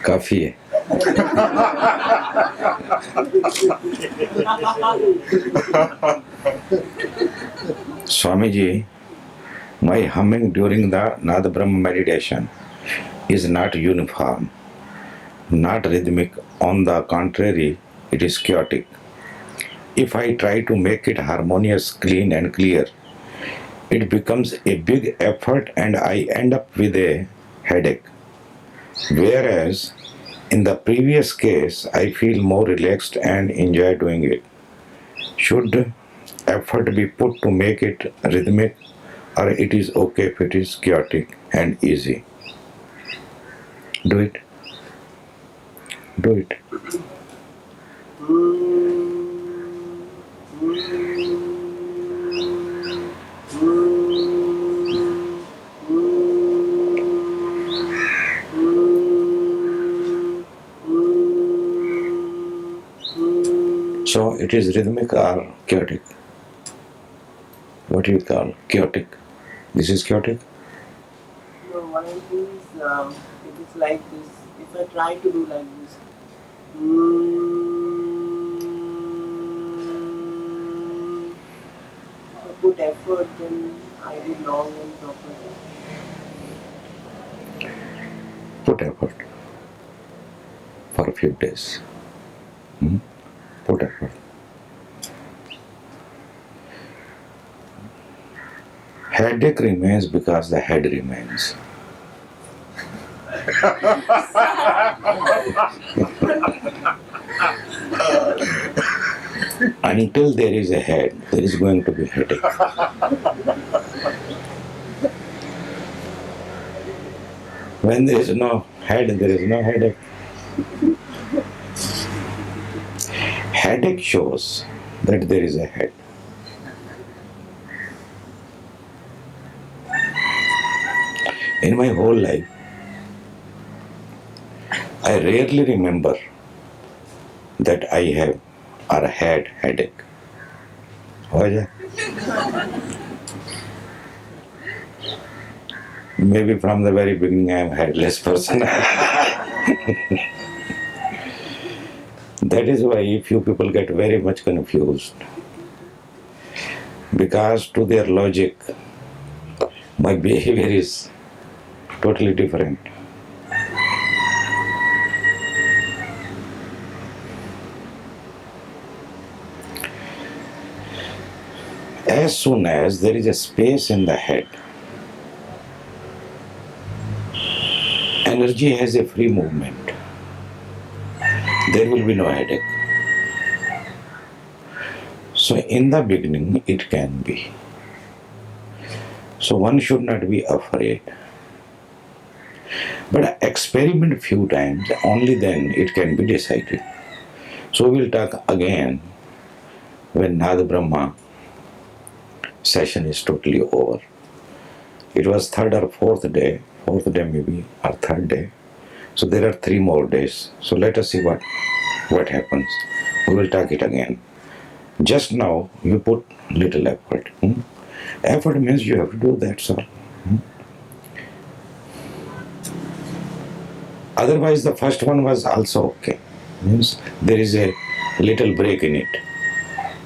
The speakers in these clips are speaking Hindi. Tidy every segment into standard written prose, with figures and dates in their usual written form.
काफी है। Swamiji, my humming during the Nada Brahma meditation is not uniform, not rhythmic. On the contrary, it is chaotic. If I try to make it harmonious, clean, and clear, it becomes a big effort and I end up with a headache. Whereas in the previous case, I feel more relaxed and enjoy doing it. Should effort be put to make it rhythmic, or it is okay if it is chaotic and easy? Do it. Do it. So it is rhythmic or chaotic? What do you call chaotic? This is chaotic? No, what I do is, it is like this. If I try to do like this, I put effort, then I do long and proper. Put effort for a few days. Put effort. Headache remains because the head remains. Until there is a head, there is going to be headache. When there is no head, there is no headache. Headache shows that there is a head. In my whole life, I rarely remember that I have or had headache. Why is that? Maybe from the very beginning I am a headless person. That is why few people get very much confused. Because to their logic, my behavior is totally different. As soon as there is a space in the head, energy has a free movement. There will be no headache. So in the beginning it can be. So one should not be afraid. But experiment few times, only then it can be decided. So we'll talk again when Nada Brahma session is totally over. It was third or fourth day maybe, or third day. So there are 3 more days. So let us see what happens. We will talk it again. Just now you put little effort. Effort means you have to do that, sir. Otherwise the first one was also okay. Means there is a little break in it.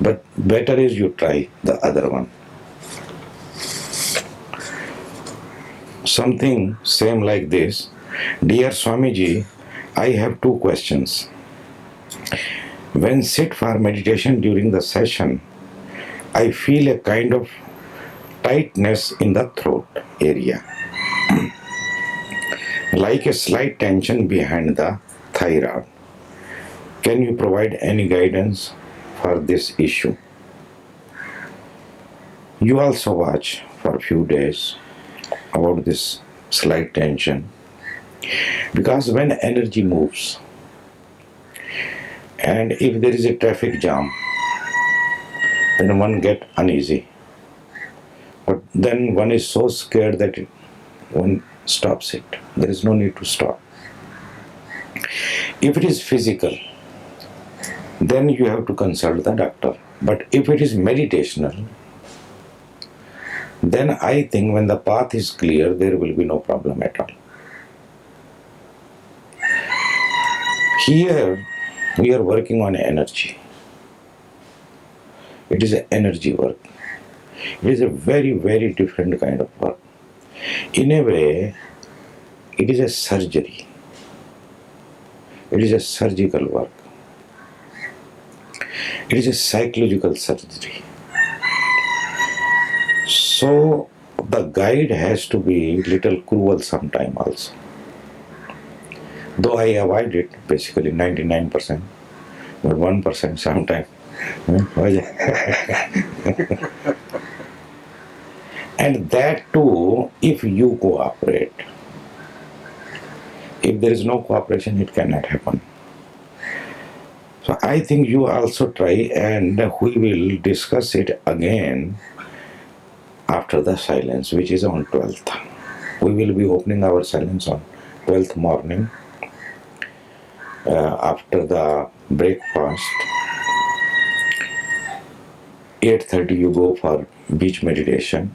But better is you try the other one. Something same like this. Dear Swamiji, I have 2 questions. When sit for meditation during the session, I feel a kind of tightness in the throat area. like a slight tension behind the thyroid. Can you provide any guidance for this issue? You also watch for a few days about this slight tension, because when energy moves and if there is a traffic jam, then one get uneasy, but then one is so scared that one stops it. There is no need to stop. If it is physical, then you have to consult the doctor. But if it is meditational, then I think when the path is clear, there will be no problem at all. Here, we are working on energy. It is an energy work. It is a very, very different kind of work. In a way, it is a surgery. It is a surgical work. It is a psychological surgery. So the guide has to be little cruel sometime also. Though I avoid it basically 99%, but 1% sometime. And that too, if you cooperate. If there is no cooperation, it cannot happen. So I think you also try, and we will discuss it again after the silence, which is on 12th. We will be opening our silence on 12th morning after the breakfast. 8:30 you go for beach meditation.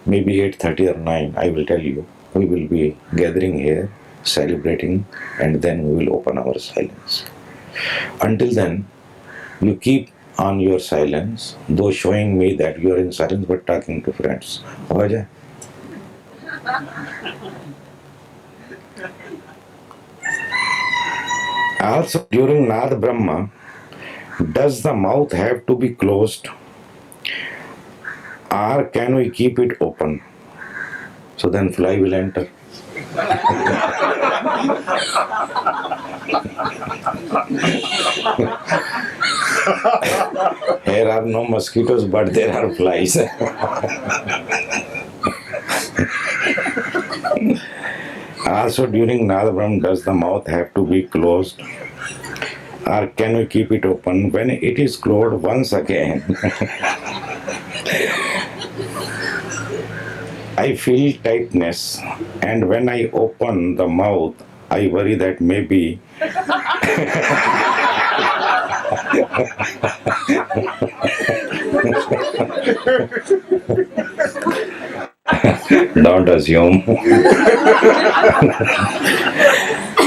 Maybe 8:30 or 9, I will tell you. We will be gathering here, celebrating, and then we will open our silence. Until then, you keep on your silence, though showing me that you are in silence but talking to friends. Hoja? Also, during Nad Brahma, does the mouth have to be closed, or can we keep it open? So then fly will enter. Here are no mosquitoes, but there are flies. Also, during Nad Brahma, does the mouth have to be closed, or can we keep it open? When it is closed once again, I feel tightness, and when I open the mouth, I worry that maybe don't assume.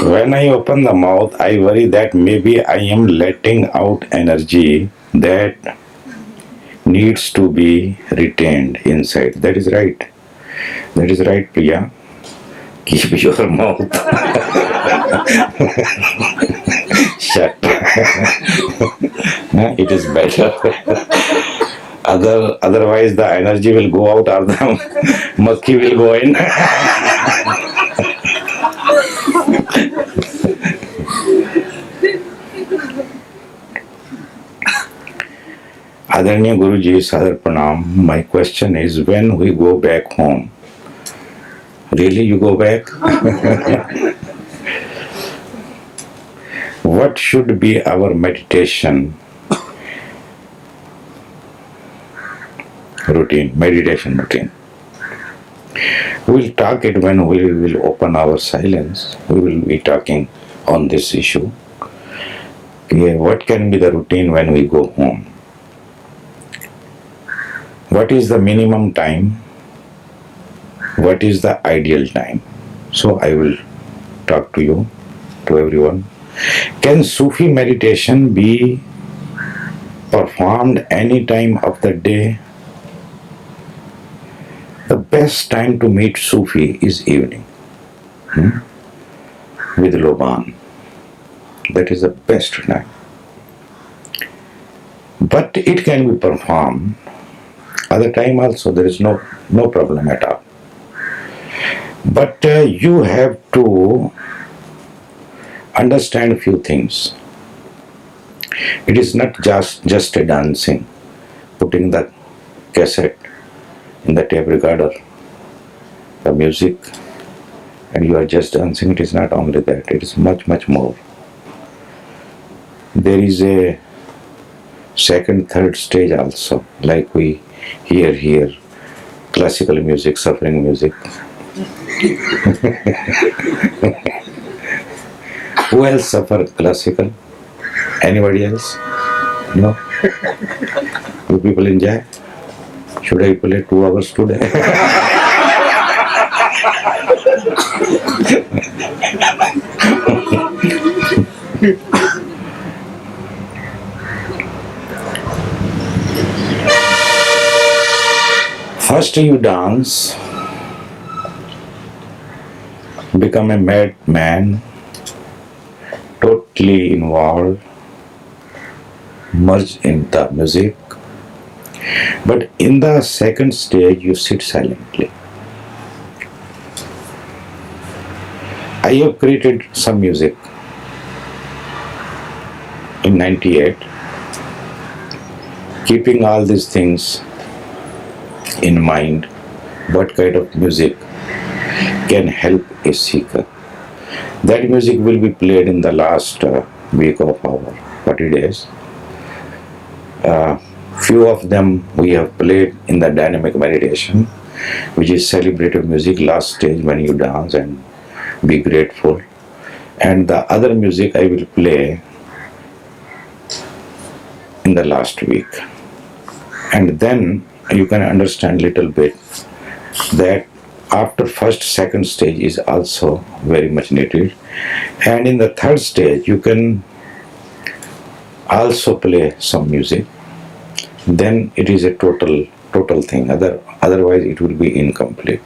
When I open the mouth, I worry that maybe I am letting out energy that needs to be retained inside. That is right. That is right, Priya. Keep your mouth shut. It is better. Otherwise, the energy will go out or the monkey will go in. Adharaniya Guruji, Sadar Pranam. My question is, when we go back home, really you go back? What should be our meditation routine? We will talk it when we will open our silence. We will be talking on this issue. Okay, what can be the routine when we go home? What is the minimum time? What is the ideal time? So I will talk to you, to everyone. Can Sufi meditation be performed any time of the day? The best time to meet Sufi is evening with Loban. That is the best time. But it can be performed other time also. There is no problem at all. But you have to understand a few things. It is not just a dancing, putting the cassette in the tape recorder, the music, and you are just dancing. It is not only that, it is much more. There is a second, third stage also, like we hear here, classical music, suffering music. Who else suffer classical? Anybody else? No? You people enjoy? Should I play 2 hours today? First you dance, become a madman, totally involved, merge in the music. But in the second stage, you sit silently. I have created some music in 98, keeping all these things in mind. What kind of music can help a seeker? That music will be played in the last week of our 40 days. Few of them we have played in the dynamic meditation, which is celebrative music, last stage when you dance and be grateful. And the other music I will play in the last week. And then you can understand little bit that after first, second stage is also very much needed. And in the third stage, you can also play some music. Then it is a total thing. Otherwise, it will be incomplete.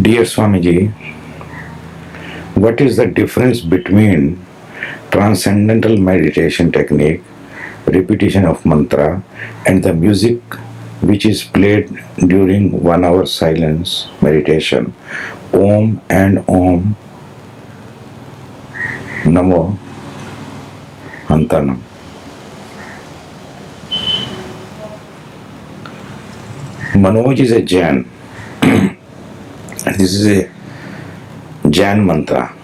Dear Swamiji, what is the difference between transcendental meditation technique, repetition of mantra, and the music which is played during 1 hour silence meditation? Om and Om Namo Antanam. Manoj is a Jain. This is a Jain mantra.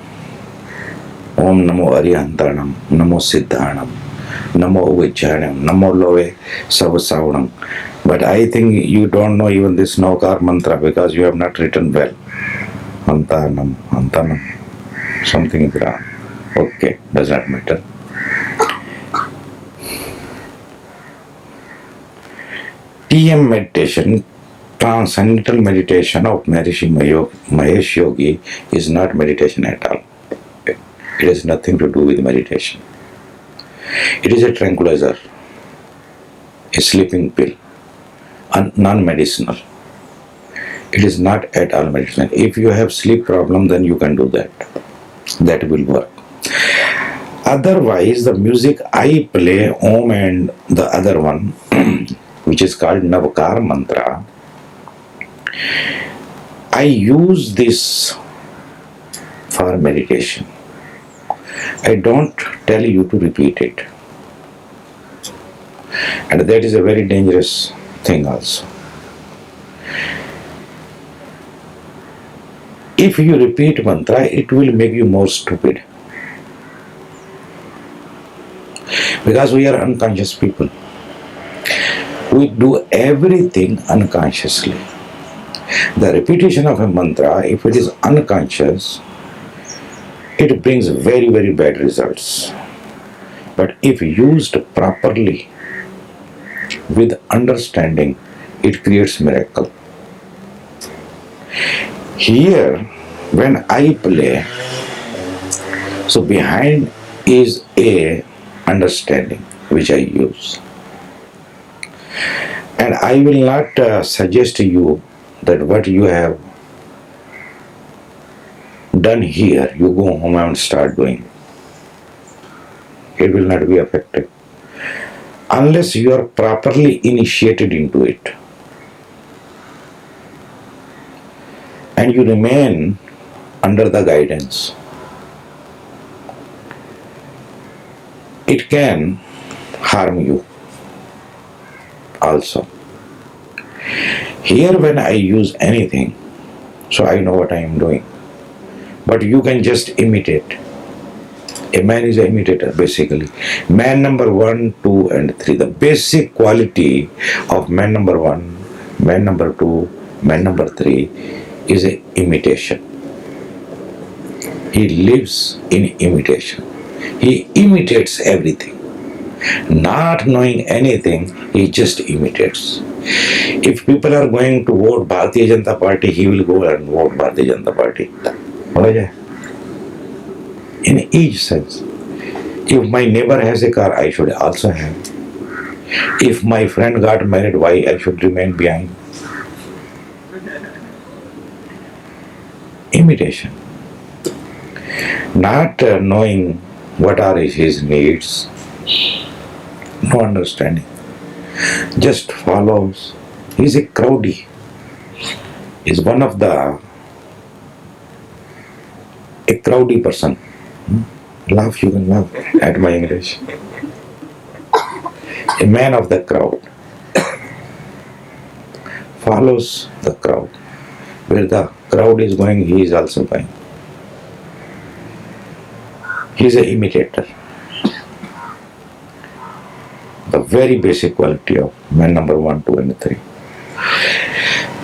Om Namo Arihantanam, Namo Siddhanam, Namo Vijjanam, Namo Love Savasavanam. But I think you don't know even this Navkar mantra because you have not written well. Antanam, Antanam. Something is wrong. Okay, does not matter. TM meditation, transcendental meditation of Maharishi Mahesh Yogi, is not meditation at all. It has nothing to do with meditation. It is a tranquilizer, a sleeping pill, non-medicinal. It is not at all medicinal. If you have sleep problem, then you can do that. That will work. Otherwise, the music I play, Om and the other one, which is called Navkar mantra, I use this for meditation. I don't tell you to repeat it. And that is a very dangerous thing also. If you repeat mantra, it will make you more stupid. Because we are unconscious people. We do everything unconsciously. The repetition of a mantra, if it is unconscious, it brings very bad results. But if used properly, with understanding, it creates miracle. Here, when I play, so behind is a understanding which I use. And I will not suggest to you that what you have done here, you go home and start doing. It will not be effective unless you are properly initiated into it and you remain under the guidance. It can harm you also. Here, when I use anything, so I know what I am doing. But you can just imitate. A man is an imitator, basically. Man number 1, 2, and 3. The basic quality of man number 1, man number 2, man number 3 is an imitation. He lives in imitation. He imitates everything. Not knowing anything, he just imitates. If people are going to vote Bharatiya Janata Party, he will go and vote Bharatiya Janata Party. In each sense. If my neighbor has a car, I should also have. If my friend got married, why I should remain behind? Imitation. Not knowing what are his needs, no understanding. Just follows. He's a crowdy. He's one of a crowdy person. Laugh, you can laugh at my English. A man of the crowd. Follows the crowd. Where the crowd is going, he is also going. He is an imitator. The very basic quality of man number 1, 2, and 3.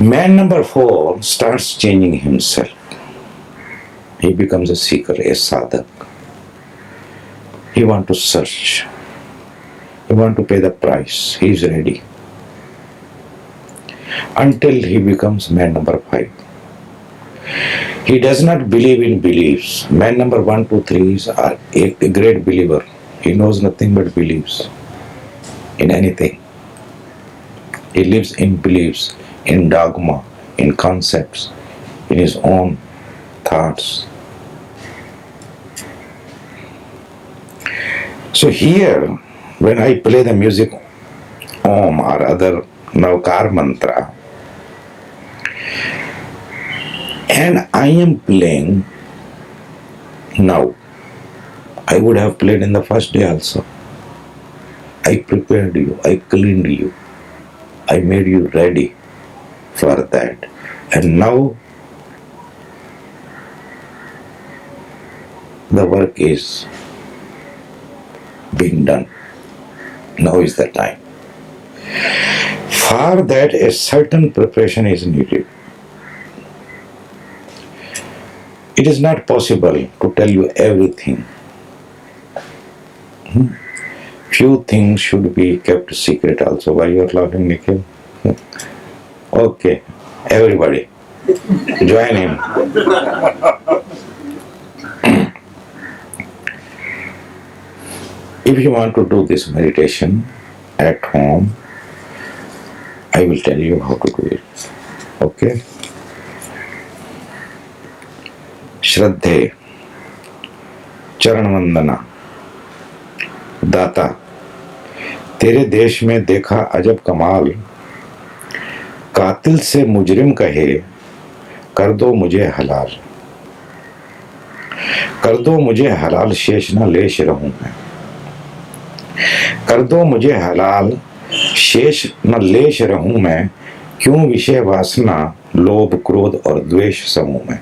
Man number 4 starts changing himself. He becomes a seeker, a sadhak. He wants to search. He wants to pay the price. He is ready. Until he becomes man number 5. He does not believe in beliefs. Man number 1, 2, 3 is a great believer. He knows nothing but believes in anything. He lives in beliefs, in dogma, in concepts, in his own thoughts. So here, when I play the music Om or other Navkar mantra, and I am playing now, I would have played in the first day also. I prepared you, I cleaned you, I made you ready for that. And now the work is being done. Now is the time. For that, a certain preparation is needed. It is not possible to tell you everything. Few things should be kept secret also. Why you are laughing, Nikhil? Okay, everybody, join him. If you want to do this meditation at home, I will tell you how to do it. Okay? Shraddhe, चरण वंदना, दाता, तेरे देश में देखा अजब कमाल, कातिल से मुजरिम कहे कर दो मुझे हलाल, कर दो मुझे हलाल शेष न लेश रहूं मैं, कर दो मुझे हलाल शेष न लेश रहूं मैं, क्यों विषय वासना लोभ क्रोध और द्वेष समूह में,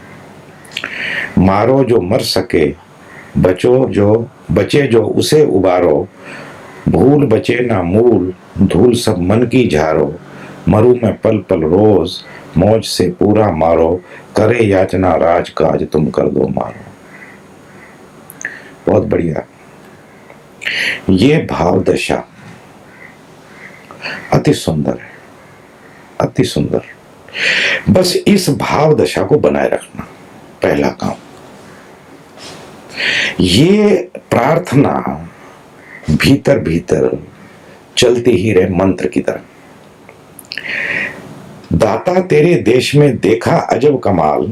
मारो जो मर सके बचे जो उसे उबारो, भूल बचे ना मूल धूल सब मन की झारो, मरू मैं पल पल रोज मौज से पूरा मारो, करे याचना राज काज तुम कर दो मारो। बहुत बढ़िया। ये भाव दशा अति सुंदर है, अति सुंदर। बस इस भाव दशा को बनाए रखना पहला काम। ये प्रार्थना भीतर भीतर चलती ही रहे मंत्र की तरह। दाता तेरे देश में देखा अजब कमाल,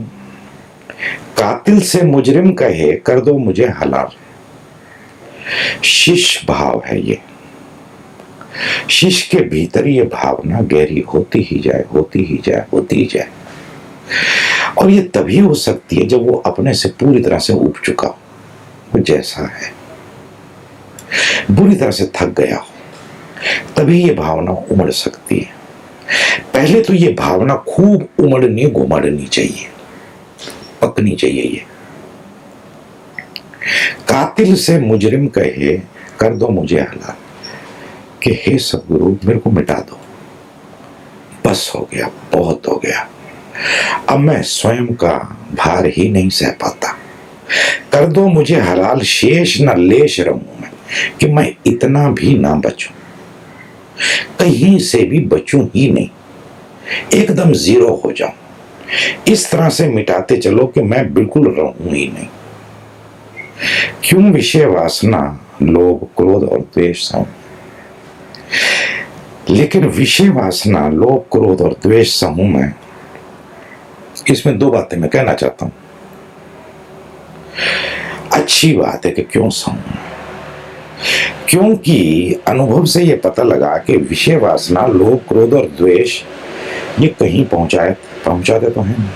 कातिल से मुजरिम कहे कर दो मुझे हलाल। शिष्य भाव है ये। शिष्य के भीतर ये भावना गहरी होती ही जाए, होती ही जाए, होती ही जाए। और ये तभी हो सकती है जब वो अपने से पूरी तरह से उब चुका हो, वो जैसा है बुरी तरह से थक गया हो, तभी ये भावना उमड़ सकती है। पहले तो ये भावना खूब उमड़नी घुमड़नी चाहिए, पकनी चाहिए। ये कातिल से मुजरिम कहे कर दो मुझे हलाल, कि हे सदगुरु मेरे को मिटा दो, बस हो गया, बहुत हो गया, अब मैं स्वयं का भार ही नहीं सह पाता। कर दो मुझे हलाल, शेष न लेश रहूं मैं, कि मैं इतना भी ना बचूं, कहीं से भी बचूं ही नहीं, एकदम जीरो हो जाऊं। इस तरह से मिटाते चलो कि मैं बिल्कुल रहूं ही नहीं। क्यों विषय वासना लोभ क्रोध और द्वेष समूह। लेकिन विषय वासना लोभ क्रोध और द्वेष समूह में, इसमें दो बातें मैं कहना चाहता हूं। अच्छी बात है कि क्यों समूह, क्योंकि अनुभव से यह पता लगा कि विषय वासना लोभ क्रोध और द्वेष ये कहीं पहुंचाते तो हैं,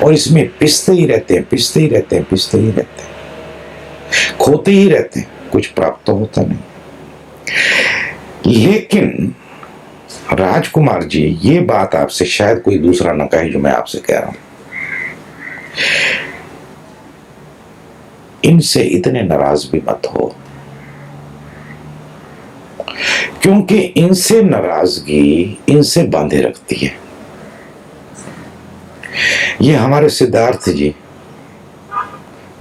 और इसमें पिसते ही रहते हैं, पिसते ही रहते हैं, पिसते ही रहते हैं, खोते ही रहते हैं, कुछ प्राप्त तो होता नहीं। लेकिन राजकुमार जी, ये बात आपसे शायद कोई दूसरा न कहे जो मैं आपसे कह रहा हूं। इनसे इतने नाराज भी मत हो, क्योंकि इनसे नाराजगी इनसे बांधे रखती है। ये हमारे सिद्धार्थ जी,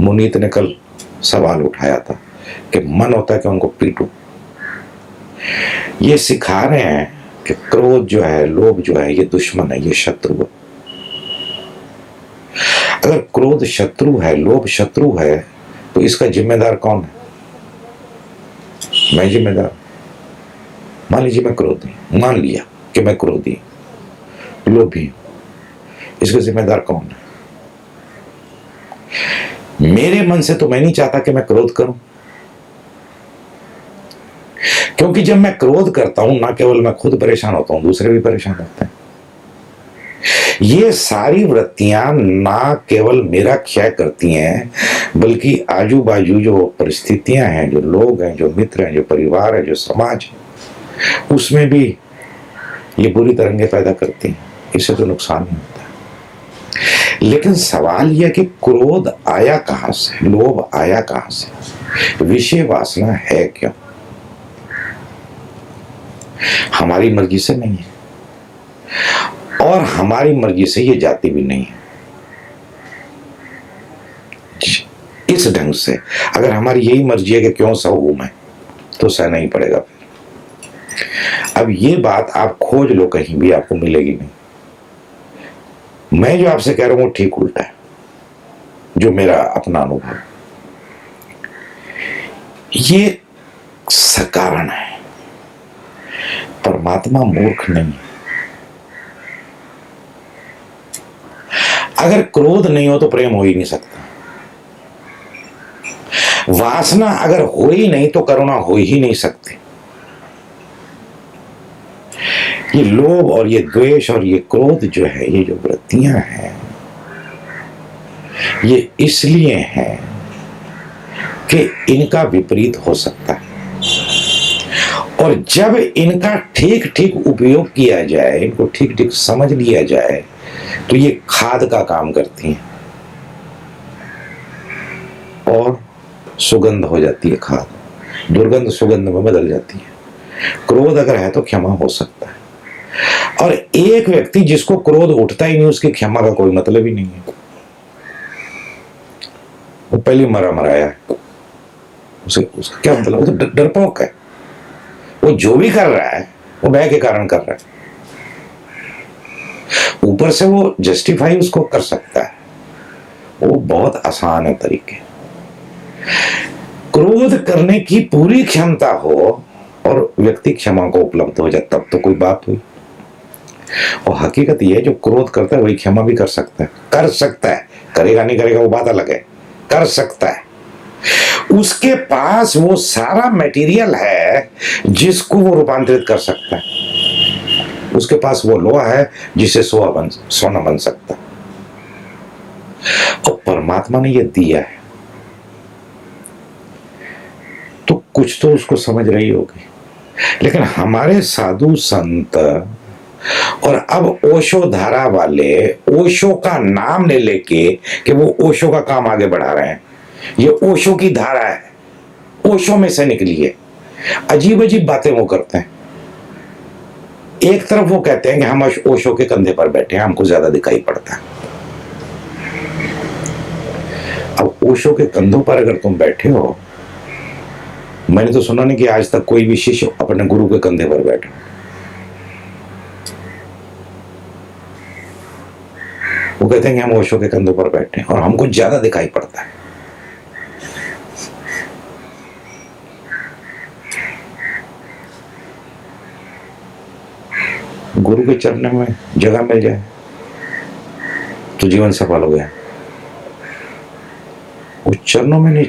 मुनीत ने कल सवाल उठाया था कि मन होता है कि उनको पीटूं। ये सिखा रहे हैं कि क्रोध जो है, लोभ जो है, ये दुश्मन है, ये शत्रु है। अगर क्रोध शत्रु है, लोभ शत्रु है, तो इसका जिम्मेदार कौन है? मैं जिम्मेदार। मान लीजिए मैं क्रोधी, मान लिया कि मैं क्रोधी लोभी, इसका जिम्मेदार कौन है? मेरे मन से तो मैं नहीं चाहता कि मैं क्रोध करूं, क्योंकि जब मैं क्रोध करता हूं ना केवल मैं खुद परेशान होता हूं, दूसरे भी परेशान होते हैं। ये सारी वृत्तियां ना केवल मेरा क्षय करती हैं, बल्कि आजू बाजू जो परिस्थितियां हैं, जो लोग हैं, जो मित्र हैं, जो परिवार है, जो समाज है, उसमें भी ये बुरी तरंगे पैदा करती हैं। इससे तो नुकसान ही होता है। लेकिन सवाल यह कि क्रोध आया कहां से, लोभ आया कहां से, विषय वासना है क्यों? हमारी मर्जी से नहीं है, और हमारी मर्जी से ये जाती भी नहीं है। इस ढंग से अगर हमारी यही मर्जी है कि क्यों सहूं मैं, तो सहना ही पड़ेगा। अब ये बात आप खोज लो, कहीं भी आपको मिलेगी नहीं। मैं जो आपसे कह रहा हूं वो ठीक उल्टा है, जो मेरा अपना अनुभव। ये सकारण है। परमात्मा मूर्ख नहीं है। अगर क्रोध नहीं हो तो प्रेम हो ही नहीं सकता। वासना अगर हो ही नहीं तो करुणा हो ही नहीं सकती। ये लोभ और ये द्वेष और ये क्रोध जो है, ये जो वृत्तियां हैं, ये इसलिए हैं कि इनका विपरीत हो सकता है, और जब इनका ठीक ठीक उपयोग किया जाए, इनको ठीक ठीक समझ लिया जाए, तो ये खाद का काम करती हैं और सुगंध हो जाती है। खाद दुर्गंध सुगंध में बदल जाती है। क्रोध अगर है तो क्षमा हो सकता है, और एक व्यक्ति जिसको क्रोध उठता ही नहीं, उसकी क्षमा का कोई मतलब ही नहीं है। वो पहले मरा मराया है, उसका क्या मतलब? वो तो डरपोक है। वो जो भी कर रहा है वो भय के कारण कर रहा है। ऊपर से वो जस्टिफाई उसको कर सकता है, वो बहुत आसान है तरीके। क्रोध करने की पूरी क्षमता हो और व्यक्ति क्षमा को उपलब्ध हो जाए, तब तो कोई बात हुई। और हकीकत यह है जो क्रोध करता है वही क्षमा भी कर सकता है, करेगा नहीं करेगा वो बात अलग है, कर सकता है। उसके पास वो सारा मटेरियल है जिसको वो रूपांतरित कर सकता है। उसके पास वो लोहा है जिसे सोना बन सकता है। और परमात्मा ने ये दिया है, तो कुछ तो उसको समझ रही होगी। लेकिन हमारे साधु संत और अब ओशो धारा वाले ओशो का नाम ले लेके कि वो ओशो का काम आगे बढ़ा रहे हैं। ये ओशो की धारा है, ओशो में से निकली है। अजीब अजीब बातें वो करते हैं। एक तरफ वो कहते हैं कि हम ओशो के कंधे पर बैठे हैं, हमको ज्यादा दिखाई पड़ता है। अब ओशो के कंधों पर अगर तुम बैठे हो, मैंने तो सुना नहीं कि आज तक कोई भी शिष्य अपने गुरु के कंधे पर बैठा। वो कहते हैं कि हम ओशो के कंधों पर बैठे हैं और हमको ज्यादा दिखाई पड़ता है। गुरु के चरणों में जगह मिल जाए तो जीवन सफल हो गया। उस चरणों में नहीं,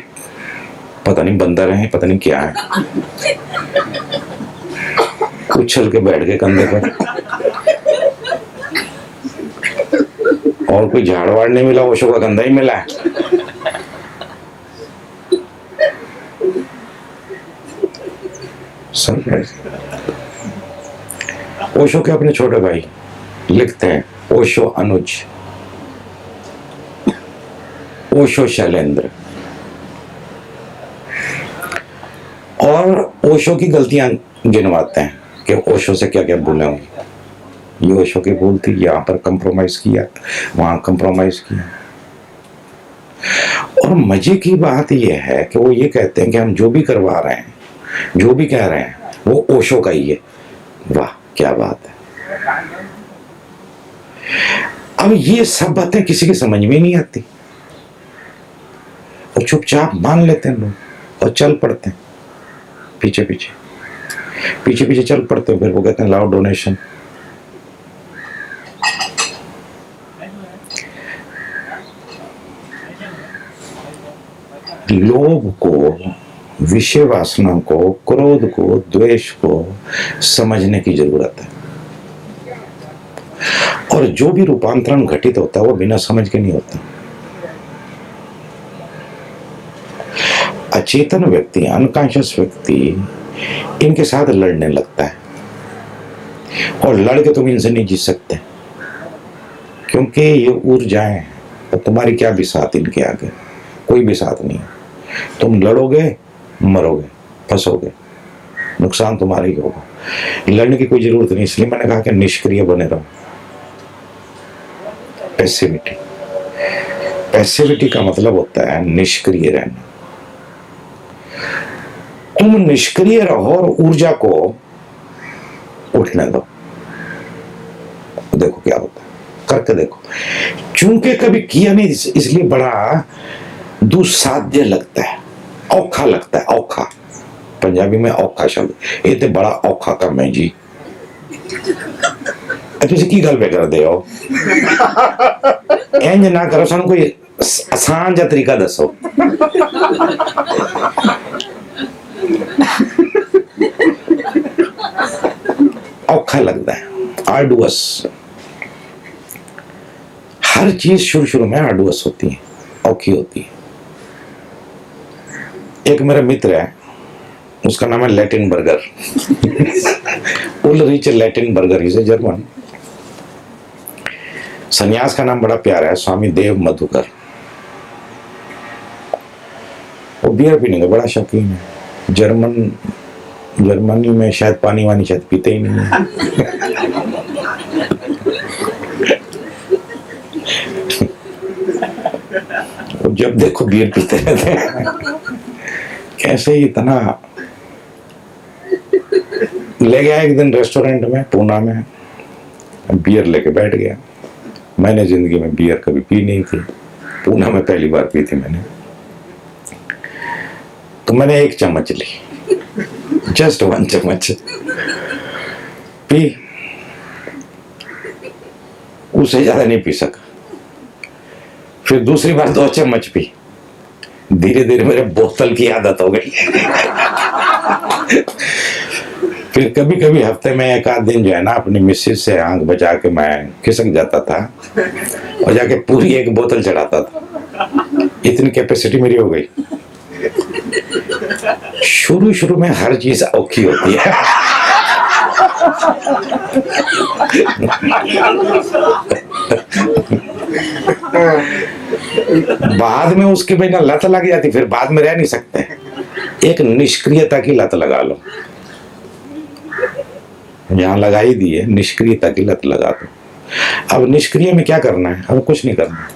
पता नहीं बंदर हैं, पता नहीं क्या है, उछल के बैठ गए कंधे पर। और कोई झाड़ वाड़ नहीं मिला, ओशो का कंधा ही मिला है। ओशो के अपने छोटे भाई लिखते हैं, ओशो अनुज, ओशो शैलेंद्र, और ओशो की गलतियां गिनवाते हैं कि ओशो से क्या क्या भूलें होंगी। ये ओशो की भूल थी, यहाँ पर कंप्रोमाइज किया, वहां कंप्रोमाइज किया। और मजे की बात यह है कि वो ये कहते हैं कि हम जो भी करवा रहे हैं, जो भी कह रहे हैं, वो ओशो का ही है। वाह क्या बात है। अब ये सब बातें किसी की समझ में नहीं आती और चुपचाप मान लेते हैं लोग और चल पड़ते हैं पीछे पीछे चल पड़ते हैं। फिर वो कहते हैं लाओ डोनेशन। लोभ को, विषय वासना को, क्रोध को, द्वेष को समझने की जरूरत है। और जो भी रूपांतरण घटित होता है वो बिना समझ के नहीं होता। अचेतन व्यक्ति, अनकॉन्शियस व्यक्ति इनके साथ लड़ने लगता है और लड़ के तुम इनसे नहीं जीत सकते, क्योंकि ये ऊर्जाएं हैं। तो तुम्हारी क्या बिसात इनके आगे, कोई बिसात नहीं है। तुम लड़ोगे, मरोगे, फंसोगे, नुकसान तुम्हारा ही होगा। लड़ने की कोई जरूरत नहीं। इसलिए मैंने कहा कि निष्क्रिय बने रहो। पैसिविटी, पैसिविटी का मतलब होता है निष्क्रिय रहना। तुम निष्क्रिय रहो और ऊर्जा को उठने दो, देखो क्या होता है, करके देखो। चूंकि कभी किया नहीं इसलिए बड़ा दुस्साध्य लगता है, औखा लगता है। औखा, पंजाबी में औखा शब्द, ये तो बड़ा औखा काम है जी। तुसी की गल पे कर दे हो, इंज ना करो, सानू कोई आसान जा तरीका दसो। औखा लगता है, आर्डुअस। हर चीज शुरू में आर्डुअस होती है, औखी होती है। एक मेरा मित्र है, उसका नाम है Latin burger. Ulrich Latin burger, इसे जर्मन। सन्यास का नाम बड़ा प्यारा है, स्वामी देव मधुकर। वो बियर पीने का बड़ा शौकीन है। जर्मनी में शायद पानी वानी शायद पीते ही नहीं है। जब देखो बियर पीते रहते हैं। कैसे ही इतना। ले गया एक दिन रेस्टोरेंट में पूना में, बियर लेके बैठ गया। मैंने जिंदगी में बियर कभी पी नहीं थी, पूना में पहली बार पी थी मैंने। तो मैंने एक चम्मच ली, जस्ट 1 चम्मच पी, उससे ज्यादा नहीं पी सका। फिर दूसरी बार 2 चम्मच पी। धीरे धीरे मेरे बोतल की आदत हो गई। फिर कभी कभी हफ्ते में 1 आध दिन जो है ना, अपनी मिसेज से आंख बचा के मैं खिसक जाता था और जाके पूरी 1 बोतल चढ़ाता था। इतनी कैपेसिटी मेरी हो गई। शुरू शुरू में हर चीज औखी होती है। बाद में उसकी बिना लत लग जाती, फिर बाद में रह नहीं सकते। एक निष्क्रियता की लत लगा लो, यहां लगाई दी है, निष्क्रियता की लत लगा दो। अब निष्क्रिय में क्या करना है? अब कुछ नहीं करना,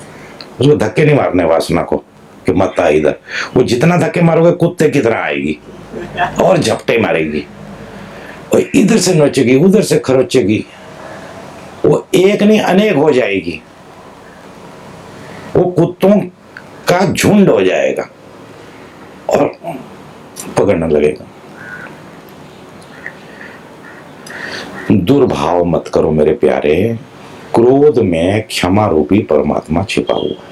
उसको धक्के नहीं मारने वासना को कि मत आ इधर। वो जितना धक्के मारोगे कुत्ते की तरह आएगी और झपटे मारेगी और इधर से नोचेगी, उधर से खरोचेगी। वो एक नहीं अनेक हो जाएगी, वो कुत्तों का झुंड हो जाएगा और पकड़ने लगेगा। दुर्भाव मत करो मेरे प्यारे, क्रोध में क्षमा रूपी परमात्मा छिपा हुआ है।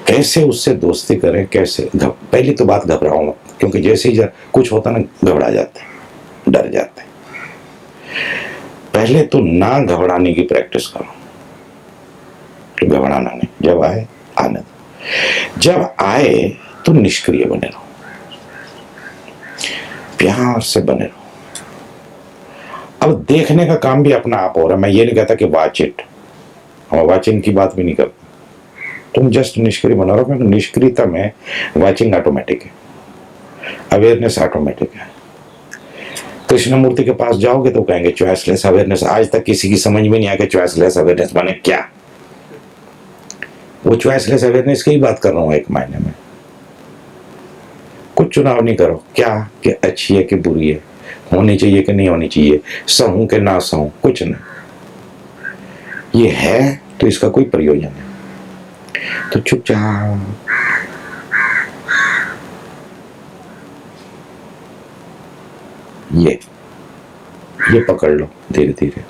कैसे उससे दोस्ती करें, कैसे? पहली तो बात घबराओ मत, क्योंकि जैसे ही कुछ होता ना घबरा जाते हैं, डर जाते हैं। पहले तो ना घबराने की प्रैक्टिस करो, तो घबराना नहीं, जब आए आने दो। जब आए तो निष्क्रिय बने रहो, प्यार से बने रहो। अब देखने का काम भी अपना आप हो रहा है। मैं ये नहीं कहता कि वॉच इट, हम वॉचिंग की बात भी नहीं करते। तुम जस्ट निष्क्रिय बना रहो, क्योंकि निष्क्रियता में वॉचिंग ऑटोमेटिक है, अवेयरनेस ऑटोमेटिक है। कृष्णमूर्ति के पास जाओगे तो कहेंगे चॉइसलेस अवेयरनेस। आज तक किसी की समझ में नहीं आया कि चॉइसलेस अवेयरनेस माने क्या। वो चॉइसलेस अवेयरनेस की ही बात कर रहा हूं। एक महीने में कुछ चुनाव नहीं करो, क्या कि अच्छी है कि बुरी है, होनी चाहिए कि नहीं होनी चाहिए, सहूं कि ना सहूं, कुछ नहीं। ये है तो इसका कोई प्रयोजन नहीं, तो चुपचाप ये पकड़ लो धीरे धीरे।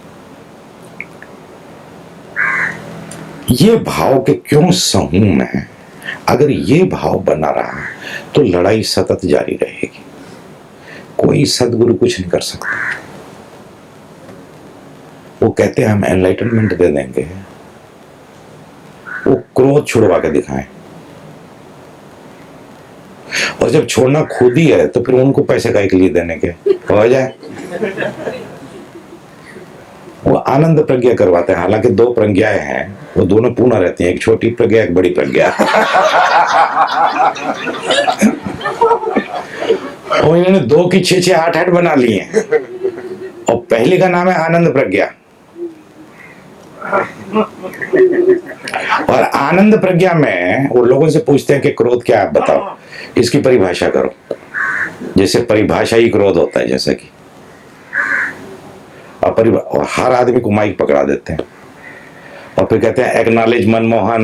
ये भाव के क्यों सहूं मैं, अगर ये भाव बना रहा तो लड़ाई सतत जारी रहेगी। कोई सदगुरु कुछ नहीं कर सकता। वो कहते हैं हम एनलाइटनमेंट दे देंगे, वो क्रोध छुड़वा के दिखाएं, और जब छोड़ना खुद ही है तो फिर उनको पैसे काहे के लिए देने के, हो जाए। वो आनंद प्रज्ञा करवाते हैं, हालांकि 2 प्रज्ञाएं हैं, वो दोनों पूर्ण रहती हैं, एक छोटी प्रज्ञा एक बड़ी प्रज्ञा। और इन्होंने 2 की 6 6 8 8 बना लिए हैं, और पहली का नाम है आनंद प्रज्ञा। और आनंद प्रज्ञा में वो लोगों से पूछते हैं कि क्रोध क्या है, आप बताओ, इसकी परिभाषा करो। जैसे परिभाषा ही क्रोध होता है, जैसे कि और हर आदमी को माइक पकड़ा देते हैं और फिर कहते हैं एक्नॉलेज मनमोहन,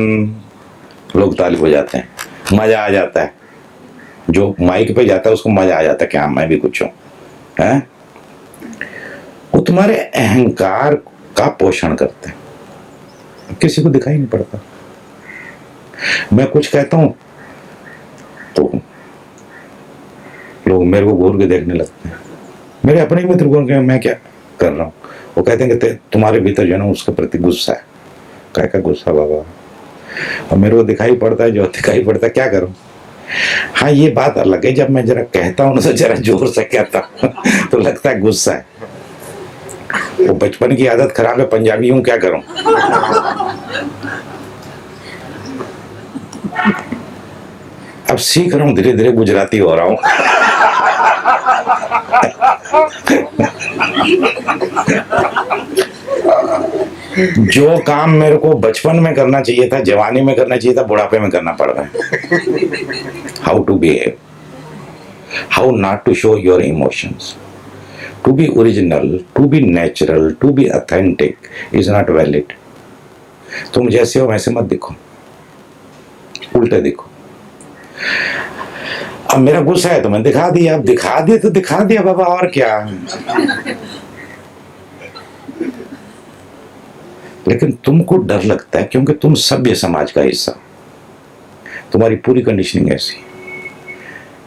लोग ताली बजाते हैं, मजा आ जाता है। जो माइक पे जाता है उसको मजा आ जाता है कि हाँ मैं भी कुछ हूं, है? वो तुम्हारे अहंकार का पोषण करते हैं, किसी को दिखाई नहीं पड़ता। मैं कुछ कहता हूं तो लोग मेरे को घूर के देखने लगते हैं। मेरे अपने मित्र घूर के मैं क्या कर रहा हूं, वो कहते हैं कि तुम्हारे भीतर जो है ना उसके प्रति गुस्सा है। क्या क्या गुस्सा बाबा, और मेरे को दिखाई पड़ता है, जो दिखाई पड़ता है क्या करूं। हाँ ये बात अलग है, जब मैं जरा कहता हूं ना तो जरा जोर से कहता हूं तो लगता है गुस्सा है। वो बचपन की आदत खराब है, पंजाबी हूं, क्या करूं। अब सीख रहा हूं, धीरे धीरे गुजराती हो रहा हूं। जो काम मेरे को बचपन में करना चाहिए था, जवानी में करना चाहिए था, बुढ़ापे में करना पड़ रहा है। How to behave, how not to show your emotions, to be original, to be natural, to be authentic is not valid. तुम जैसे हो वैसे मत दिखो, उल्टे दिखो। अब मेरा गुस्सा है तो मैं दिखा दिया, अब दिखा दिया तो दिखा दिया बाबा, और क्या। लेकिन तुमको डर लगता है क्योंकि तुम सभ्य समाज का हिस्सा, तुम्हारी पूरी कंडीशनिंग ऐसी।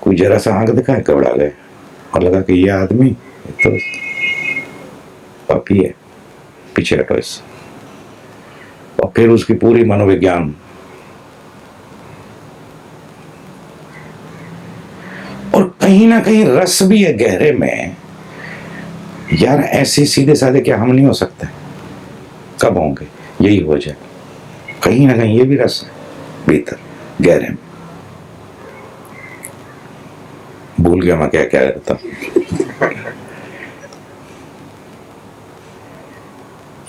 कोई जरा सा आंख दिखाए घबरा गए और लगा कि ये आदमी तो पापी है, पीछे हटो इससे। और फिर उसकी पूरी मनोविज्ञान, और कहीं ना कहीं रस भी है गहरे में, यार ऐसे सीधे साधे क्या हम नहीं हो सकते? कब होंगे? यही हो जाए। कहीं ना कहीं ये भी रस है भीतर गहरे में। भूल गया मैं क्या क्या रहता।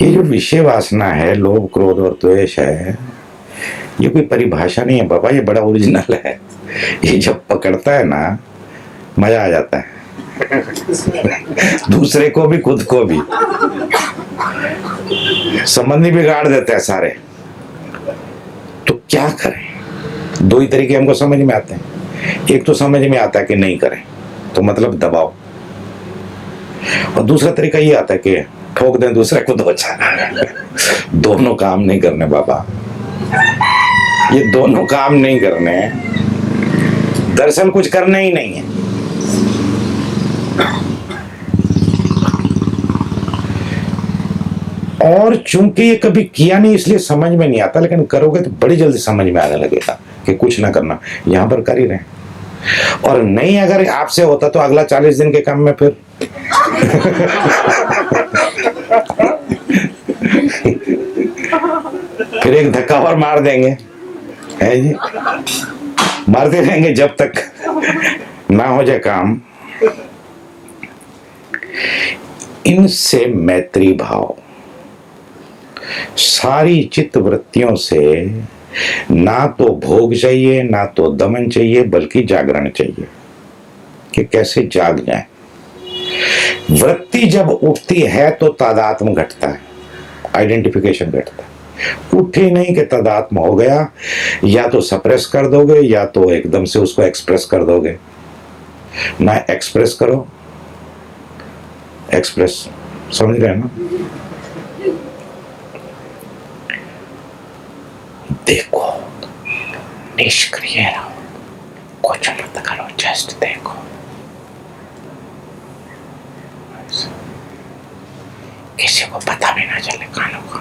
ये जो विषय वासना है, लोभ क्रोध और द्वेष है, ये कोई परिभाषा नहीं है बाबा, ये बड़ा ओरिजिनल है। ये जब पकड़ता है ना, मजा आ जाता है। दूसरे को भी खुद को भी। संबंध ही बिगाड़ देते हैं सारे। तो क्या करें? दो ही तरीके हमको समझ में आते हैं। एक तो समझ में आता है कि नहीं करें, तो मतलब दबाओ। और दूसरा तरीका ये आता है कि ठोक दें दूसरे को दो चार। दोनों काम नहीं करने बाबा, ये दोनों काम नहीं करने। दरअसल कुछ करना ही नहीं है। और चूंकि ये कभी किया नहीं इसलिए समझ में नहीं आता, लेकिन करोगे तो बड़ी जल्दी समझ में आने लगेगा कि कुछ ना करना, यहां पर कर ही रहे। और नहीं अगर आपसे होता तो अगला 40 दिन के काम में फिर फिर एक धक्का और मार देंगे, है जी, मारते रहेंगे जब तक ना हो जाए काम। इनसे मैत्री भाव, सारी चित्त वृत्तियों से ना तो भोग चाहिए ना तो दमन चाहिए, बल्कि जागरण चाहिए कि कैसे जाग जाए। वृत्ति जब उठती है तो तादात्म घटता है, आइडेंटिफिकेशन घटता है। उठी नहीं कि तादात्म हो गया, या तो सप्रेस कर दोगे या तो एकदम से उसको एक्सप्रेस कर दोगे। ना एक्सप्रेस करो, एक्सप्रेस समझ रहे हैं ना? देखो, निष्क्रिय रहो, कुछ मत करो, जस्ट देखो। किसी को पता भी ना चले कानों को।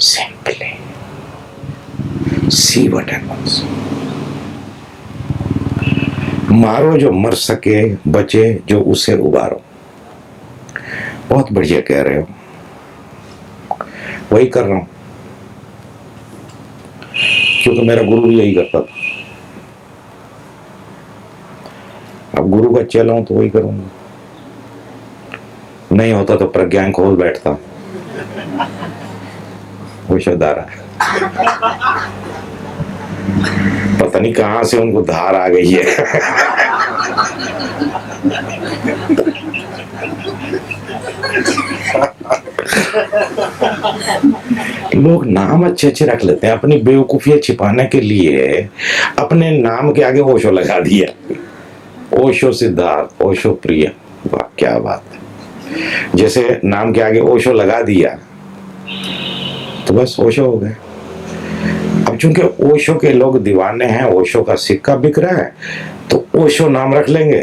Simply see what happens. मारो जो मर सके, बचे जो उसे उबारो। बहुत बढ़िया कह रहे हो, वही कर रहा हूं, क्योंकि मेरा गुरु भी यही करता था। अब गुरु का चेला हूं तो वही करूंगा। नहीं होता तो प्रज्ञा खोल बैठता, वो शोधारा। पता नहीं कहां से उनको धार आ गई है। लोग नाम अच्छे अच्छे रख लेते हैं अपनी बेवकूफियां छिपाने के लिए। अपने नाम के आगे ओशो लगा दिया, ओशो सिद्धार्थ, ओशो प्रिय। वाह क्या बात है। जैसे नाम के आगे ओशो लगा दिया तो बस ओशो हो गए। अब चूंकि ओशो के लोग दीवाने हैं, ओशो का सिक्का बिक रहा है, तो ओशो नाम रख लेंगे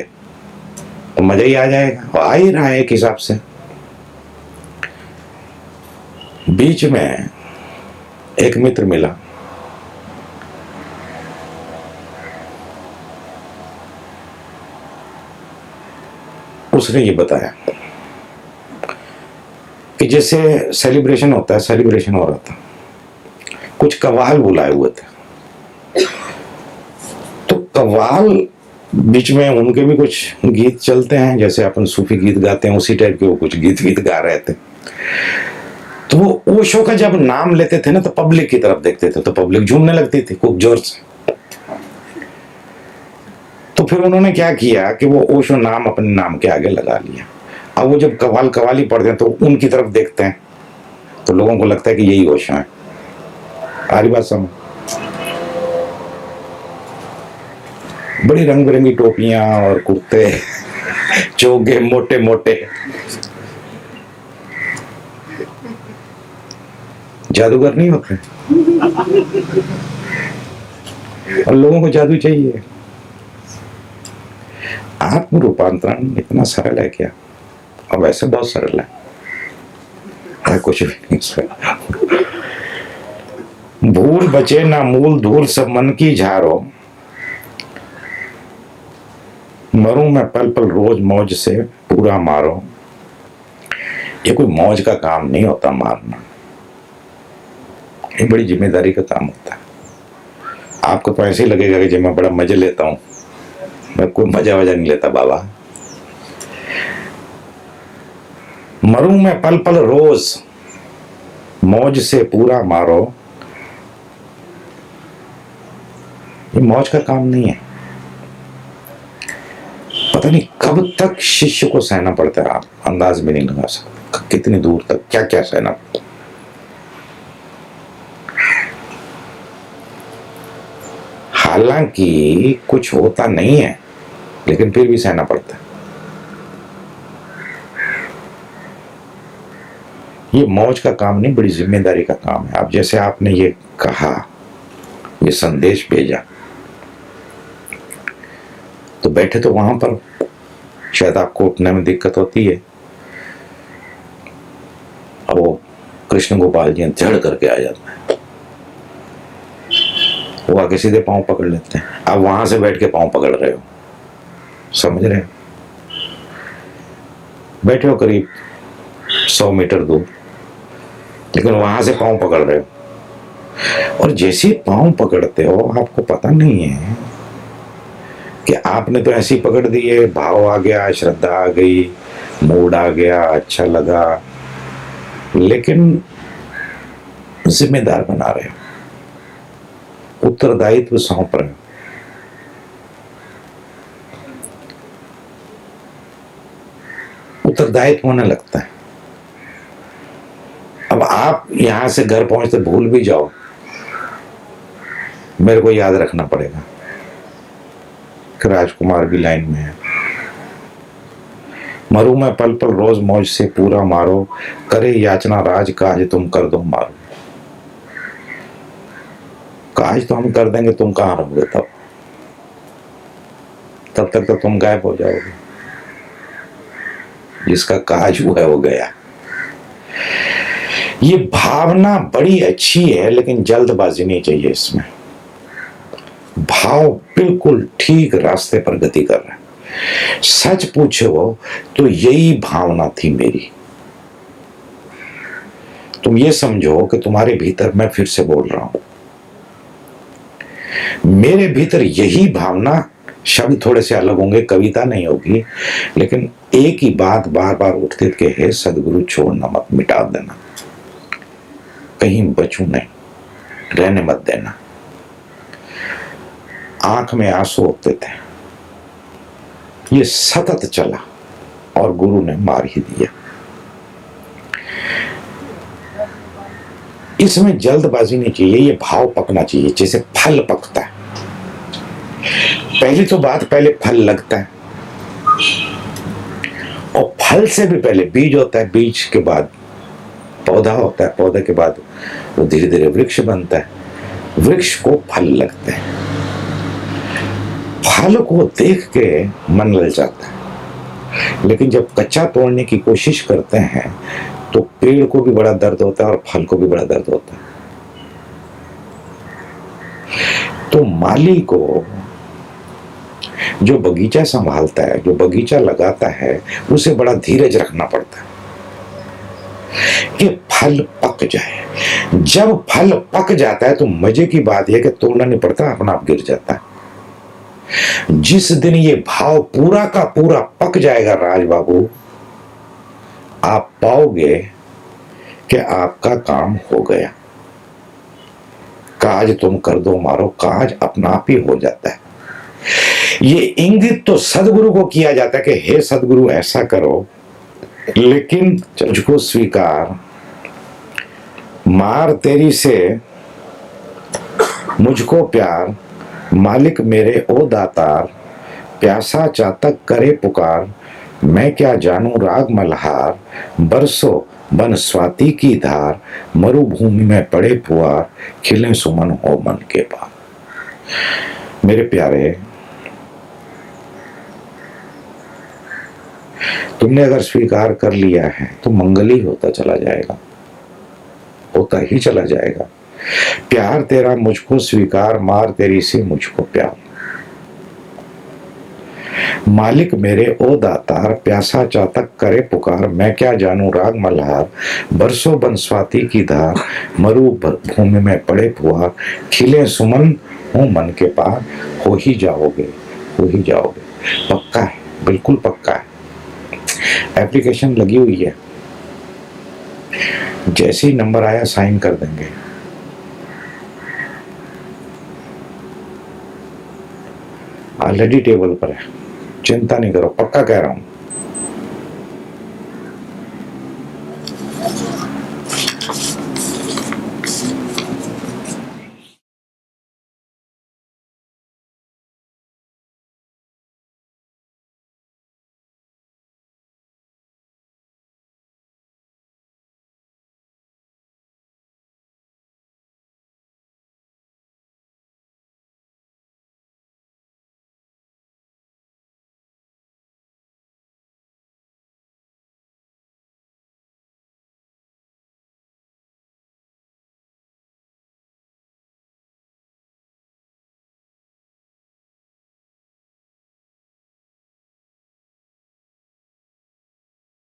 तो मजा ही आ जाएगा। आ ही रहा है एक हिसाब से। बीच में एक मित्र मिला, उसने ये बताया कि जैसे सेलिब्रेशन होता है, सेलिब्रेशन हो रहा था, कुछ कव्वाल बुलाए हुए थे। तो कव्वाल बीच में उनके भी कुछ गीत चलते हैं, जैसे अपन सूफी गीत गाते हैं उसी टाइप के वो कुछ गीत वीत गा रहे थे। तो वो ओशो का जब नाम लेते थे ना तो पब्लिक की तरफ देखते थे, तो पब्लिक झूमने लगती थी खूब जोर से। तो फिर उन्होंने क्या किया कि वो ओशो नाम अपने नाम के आगे लगा लिया। अब वो जब कव्वाल कव्वाली पढ़ते हैं तो उनकी तरफ देखते हैं, तो लोगों को लगता है कि यही ओशो है। सारी बात समझ। बड़ी रंग बिरंगी टोपियां और कुर्ते, चोगे मोटे मोटे। जादूगर नहीं होते, और लोगों को जादू चाहिए। आत्म रूपांतरण इतना सरल है क्या? और वैसे बहुत सरल है कुछ भी नहीं इसमें। भूल बचे ना मूल धूल सब मन की झारो, मरूं मैं पल पल रोज मौज से पूरा मारो। ये कोई मौज का काम नहीं होता मारना, ये बड़ी जिम्मेदारी का काम होता है। आपको तो ऐसे ही लगेगा कि जब मैं बड़ा मजे लेता हूं, मैं कोई मजा वजा नहीं लेता बाबा। मरूं मैं पल पल रोज मौज से पूरा मारो, ये मौज का काम नहीं है। पता नहीं कब तक शिष्य को सहना पड़ता है, आप अंदाज भी नहीं लगा सकते कितनी दूर तक क्या क्या सहना पड़ता। हालांकि कुछ होता नहीं है, लेकिन फिर भी सहना पड़ता है। ये मौज का काम नहीं, बड़ी जिम्मेदारी का काम है। अब जैसे आपने ये कहा, ये संदेश भेजा, तो बैठे तो वहां पर शायद आपको उठने में दिक्कत होती है, और वो कृष्ण गोपाल जी झड़ करके आ जाते हैं, वो आके सीधे पांव पकड़ लेते हैं। आप वहां से बैठ के पांव पकड़ रहे हो, समझ रहे हो? बैठे हो करीब 100 मीटर दूर, लेकिन वहां से पांव पकड़ रहे हो। और जैसे पांव पकड़ते हो, आपको पता नहीं है कि आपने तो ऐसी पकड़ दी है, भाव आ गया, श्रद्धा आ गई, मूड आ गया, अच्छा लगा, लेकिन जिम्मेदार बना रहे हो, उत्तरदायित्व सौंप रहे हो। उत्तरदायित्व होने लगता है। अब आप यहां से घर पहुंचते भूल भी जाओ, मेरे को याद रखना पड़ेगा कि राजकुमार भी लाइन में है। मरू मैं पल पल रोज मौज से पूरा मारो, करे याचना राज काज तुम कर दो मारो। काज तो हम कर देंगे, तुम कहां रहोगे तब तक तो तुम गायब हो जाओगे। जिसका काज हुआ है वो गया। ये भावना बड़ी अच्छी है, लेकिन जल्दबाजी नहीं चाहिए इसमें। भाव बिल्कुल ठीक रास्ते पर गति कर रहा है। सच पूछो तो यही भावना थी मेरी। तुम ये समझो कि तुम्हारे भीतर, मैं फिर से बोल रहा हूं, मेरे भीतर यही भावना, शब्द थोड़े से अलग होंगे, कविता नहीं होगी, लेकिन एक ही बात बार बार उठती कि हे सदगुरु छोड़ना मत, मिटा देना, कहीं बचूं नहीं, रहने मत देना। आंख में आंसू होते थे। ये सतत चला और गुरु ने मार ही दिया। इसमें जल्दबाजी नहीं चाहिए, ये भाव पकना चाहिए जैसे फल पकता है। पहली तो बात, पहले फल लगता है, और फल से भी पहले बीज होता है, बीज के बाद पौधा होता है, पौधे के बाद वो धीरे धीरे वृक्ष बनता है, वृक्ष को फल लगते हैं। फल को देख के मन लल जाता है, लेकिन जब कच्चा तोड़ने की कोशिश करते हैं तो पेड़ को भी बड़ा दर्द होता है और फल को भी बड़ा दर्द होता है। तो माली को, जो बगीचा संभालता है, जो बगीचा लगाता है, उसे बड़ा धीरज रखना पड़ता है कि फल पक जाए। जब फल पक जाता है तो मजे की बात यह कि तोड़ना नहीं पड़ता, अपना आप गिर जाता है। जिस दिन ये भाव पूरा का पूरा पक जाएगा राज बाबू, आप पाओगे कि आपका काम हो गया। काज तुम कर दो मारो, काज अपना आप ही हो जाता है। ये इंगित तो सदगुरु को किया जाता है कि हे सदगुरु ऐसा करो, लेकिन तुझको स्वीकार, मार तेरी से मुझको प्यार, मालिक मेरे ओ दातार, प्यासा चातक करे पुकार, मैं क्या जानूं राग मल्हार, बरसों बन स्वाति की धार, मरुभूमि में पड़े पुआर, खिले सुमन हो मन के पार। मेरे प्यारे, तुमने अगर स्वीकार कर लिया है तो मंगल ही होता चला जाएगा, होता ही चला जाएगा। प्यार तेरा मुझको स्वीकार, मार तेरी से मुझको प्यार। मालिक मेरे ओ दातार, प्यासा चातक करे पुकार, मैं क्या जानूं राग मल्हार, बरसों बन स्वाति की धार, मरु भूमि में पड़े पुआर, खिले सुमन हो मन के पार। हो ही जाओगे, हो ही जाओगे, पक्का है, बिल्कुल पक्का है। एप्लीकेशन लगी हुई है, जैसे ही नंबर आया साइन कर देंगे। ऑलरेडी टेबल पर है, चिंता नहीं करो, पक्का कह रहा हूं।